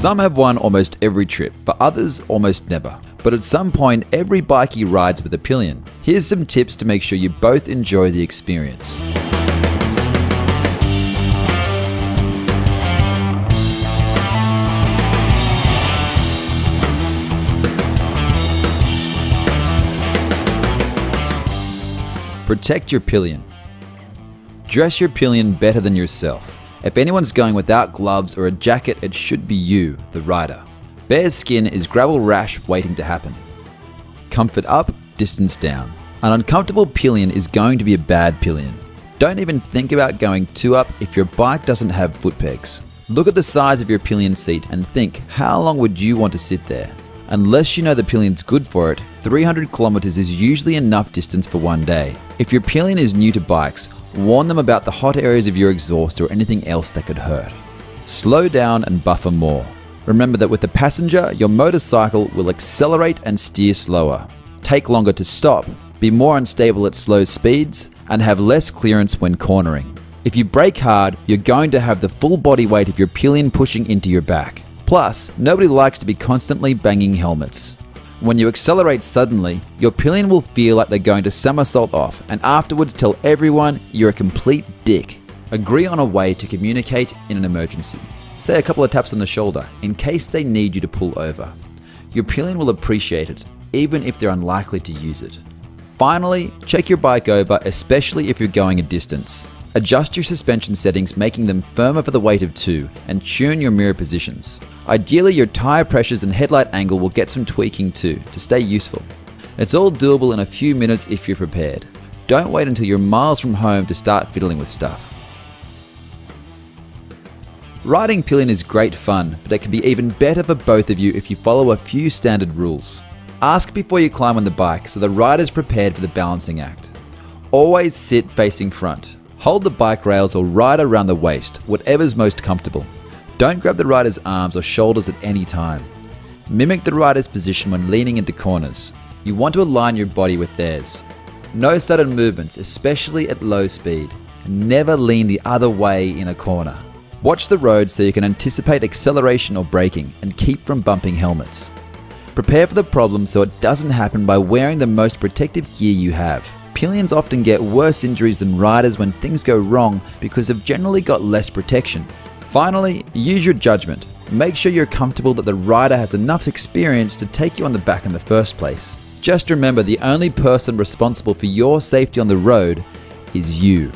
Some have won almost every trip, but others almost never. But at some point, every bikie rides with a Pillion. Here's some tips to make sure you both enjoy the experience. Protect your Pillion. Dress your Pillion better than yourself. If anyone's going without gloves or a jacket, it should be you, the rider. Bare skin is gravel rash waiting to happen. Comfort up, distance down. An uncomfortable Pillion is going to be a bad Pillion. Don't even think about going too up if your bike doesn't have foot pegs. Look at the size of your Pillion seat and think, how long would you want to sit there? Unless you know the Pillion's good for it, 300 kilometers is usually enough distance for one day. If your Pillion is new to bikes, warn them about the hot areas of your exhaust or anything else that could hurt. Slow down and buffer more. Remember that with the passenger, your motorcycle will accelerate and steer slower, take longer to stop, be more unstable at slow speeds, and have less clearance when cornering. If you brake hard, you're going to have the full body weight of your Pillion pushing into your back. Plus, nobody likes to be constantly banging helmets. When you accelerate suddenly, your Pillion will feel like they're going to somersault off and afterwards tell everyone you're a complete dick. Agree on a way to communicate in an emergency. Say a couple of taps on the shoulder in case they need you to pull over. Your Pillion will appreciate it, even if they're unlikely to use it. Finally, check your bike over, especially if you're going a distance. Adjust your suspension settings, making them firmer for the weight of 2, and tune your mirror positions. Ideally, your tire pressures and headlight angle will get some tweaking too, to stay useful. It's all doable in a few minutes if you're prepared. Don't wait until you're miles from home to start fiddling with stuff. Riding Pillion is great fun, but it can be even better for both of you if you follow a few standard rules. Ask before you climb on the bike so the rider's prepared for the balancing act. Always sit facing front. Hold the bike rails or ride around the waist, whatever's most comfortable. Don't grab the rider's arms or shoulders at any time. Mimic the rider's position when leaning into corners. You want to align your body with theirs. No sudden movements, especially at low speed. Never lean the other way in a corner. Watch the road so you can anticipate acceleration or braking and keep from bumping helmets. Prepare for the problem so it doesn't happen by wearing the most protective gear you have. Pillions often get worse injuries than riders when things go wrong because they've generally got less protection. Finally, use your judgment. Make sure you're comfortable that the rider has enough experience to take you on the back in the first place. Just remember, the only person responsible for your safety on the road is you.